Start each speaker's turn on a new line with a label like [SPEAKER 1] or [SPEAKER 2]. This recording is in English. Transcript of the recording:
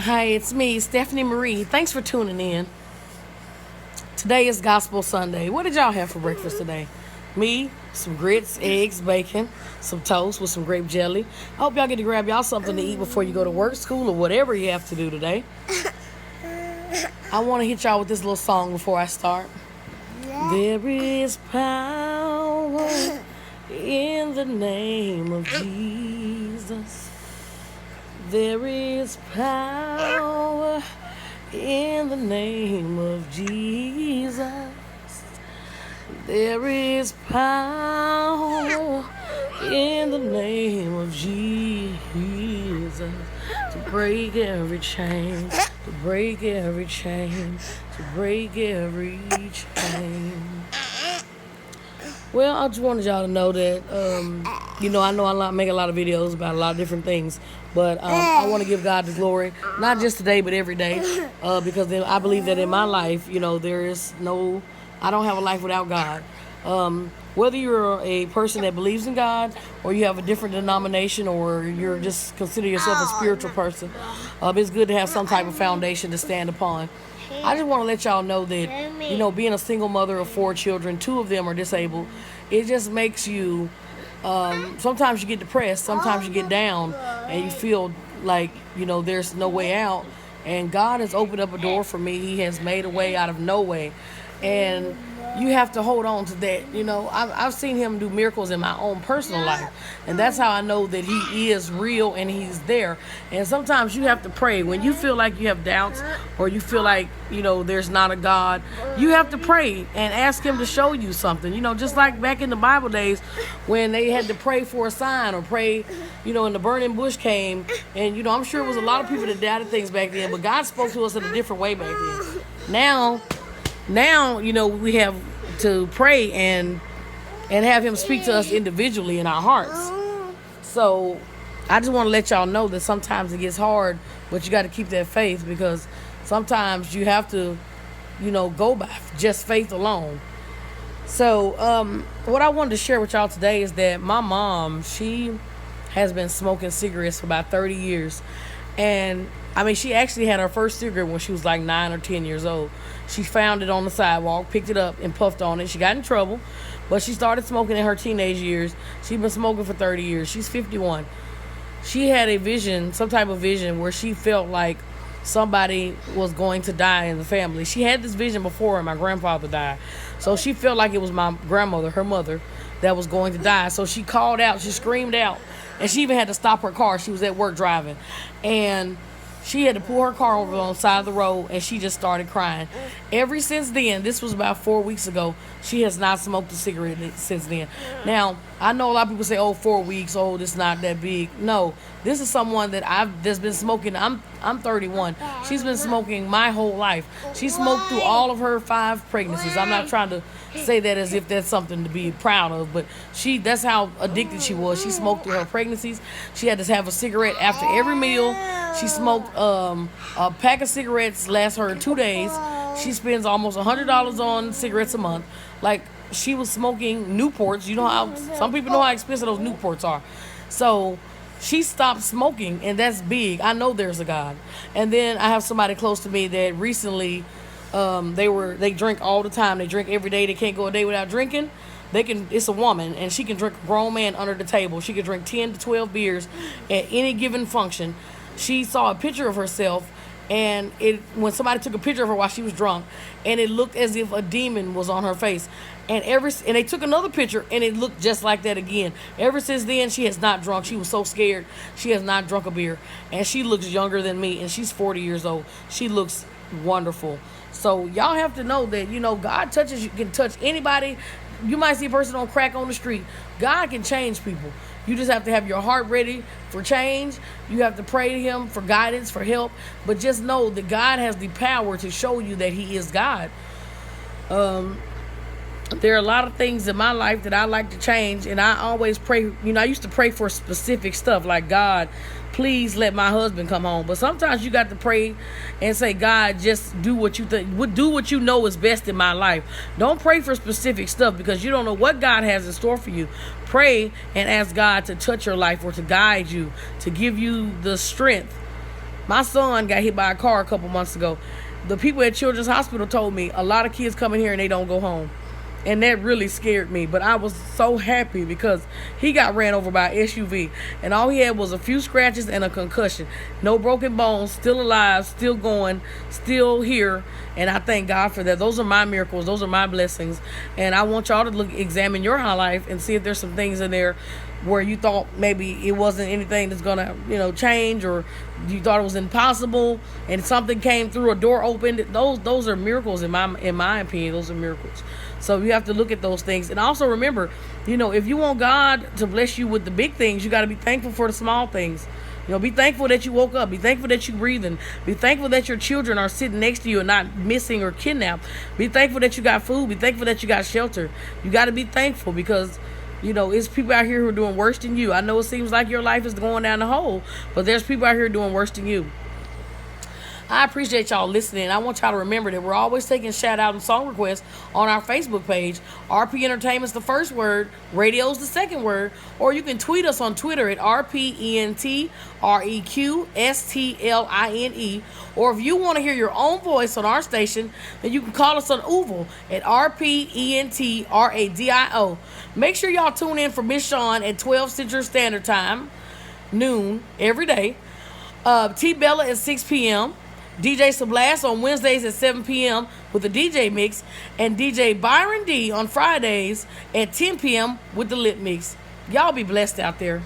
[SPEAKER 1] Hi, it's me, Stephanie Marie. Thanks for tuning in. Today is Gospel Sunday. What did y'all have for breakfast today? Me, some grits, eggs, bacon, some toast with some grape jelly. I hope y'all get to grab y'all something to eat before you go to work, school, or whatever you have to do today. I want to hit y'all with this little song before I start. There is power in the name of Jesus. There is power in the name of Jesus. There is power in the name of Jesus to break every chain, to break every chain, to break every chain. Well, I just wanted y'all to know that, I know I make a lot of videos about a lot of different things, but I want to give God the glory, not just today, but every day, because I believe that in my life, I don't have a life without God. Whether you're a person that believes in God, or you have a different denomination, or you're just consider yourself a spiritual person, it's good to have some type of foundation to stand upon. I just want to let y'all know that, being a single mother of 4 children, 2 of them are disabled, it just makes you, sometimes you get depressed, sometimes you get down, and you feel like, there's no way out. And God has opened up a door for me. He has made a way out of no way. And you have to hold on to that. I've seen him do miracles in my own personal life. And that's how I know that he is real and he's there. And sometimes you have to pray. When you feel like you have doubts, or you feel like, there's not a God, you have to pray and ask him to show you something. Just like back in the Bible days when they had to pray for a sign, or pray, and the burning bush came. And, I'm sure it was a lot of people that doubted things back then, but God spoke to us in a different way back then. Now, we have to pray and have him speak to us individually in our hearts. So I just want to let y'all know that sometimes it gets hard, but you got to keep that faith, because sometimes you have to, go by just faith alone. So what I wanted to share with y'all today is that my mom, she has been smoking cigarettes for about 30 years. And she actually had her first cigarette when she was like 9 or 10 years old. She found it on the sidewalk, picked it up, and puffed on it. She got in trouble, but she started smoking in her teenage years. She's been smoking for 30 years. She's 51. She had a vision, some type of vision, where she felt like somebody was going to die in the family. She had this vision before my grandfather died. So she felt like it was my grandmother, her mother, that was going to die. So she called out, she screamed out, and she even had to stop her car. She was at work driving, and she had to pull her car over on the side of the road, and she just started crying. Ever since then, this was about 4 weeks ago, she has not smoked a cigarette since then. Now, I know a lot of people say, 4 weeks, it's not that big. No, this is someone that's been smoking. I'm 31. She's been smoking my whole life. She smoked through all of her 5 pregnancies. I'm not trying to say that as if that's something to be proud of, but that's how addicted she was. She smoked through her pregnancies. She had to have a cigarette after every meal. She smoked a pack of cigarettes lasts her 2 days. She spends almost $100 on cigarettes a month. Like, she was smoking Newports. You know how some people know how expensive those Newports are. So she stopped smoking, and that's big. I know there's a God. And then I have somebody close to me that recently they drink all the time. They drink every day. They can't go a day without drinking. It's a woman, and she can drink a grown man under the table. She can drink 10 to 12 beers at any given function. She saw a picture of herself, and when somebody took a picture of her while she was drunk, and it looked as if a demon was on her face. And they took another picture, and it looked just like that again. Ever since then, she has not drunk. She was so scared. She has not drunk a beer. And she looks younger than me, and she's 40 years old. She looks wonderful. So y'all have to know that, God can touch anybody. You might see a person on crack on the street. God can change people. You just have to have your heart ready for change. You have to pray to him for guidance, for help. But just know that God has the power to show you that he is God. There are a lot of things in my life that I like to change, and I always pray. I used to pray for specific stuff, like, God, please let my husband come home. But sometimes you got to pray and say, God, just do what you think, do what you know is best in my life. Don't pray for specific stuff, because you don't know what God has in store for you. Pray and ask God to touch your life, or to guide you, to give you the strength My son got hit by a car a couple months ago. The people at Children's Hospital told me a lot of kids come in here and they don't go home. And that really scared me. But I was so happy because he got ran over by an SUV. And all he had was a few scratches and a concussion. No broken bones, still alive, still going, still here. And I thank God for that. Those are my miracles. Those are my blessings. And I want y'all to examine your life and see if there's some things in there where you thought maybe it wasn't anything that's going to, change, or you thought it was impossible and something came through, a door opened. Those are miracles in my opinion. Those are miracles. So you have to look at those things. And also remember, if you want God to bless you with the big things, you got to be thankful for the small things. Be thankful that you woke up. Be thankful that you're breathing. Be thankful that your children are sitting next to you and not missing or kidnapped. Be thankful that you got food. Be thankful that you got shelter. You got to be thankful because, it's people out here who are doing worse than you. I know it seems like your life is going down the hole, but there's people out here doing worse than you. I appreciate y'all listening. I want y'all to remember that we're always taking shout out and song requests on our Facebook page. RP Entertainment's the first word, radio's the second word, or you can tweet us on Twitter at RPEntRequestline. Or if you want to hear your own voice on our station, then you can call us on Uval at RPEntRadio. Make sure y'all tune in for Miss Shawn at 12 Central Standard Time, noon, every day. T Bella at 6 p.m. DJ Sablas on Wednesdays at 7 p.m. with the DJ Mix. And DJ Byron D on Fridays at 10 p.m. with the Lip Mix. Y'all be blessed out there.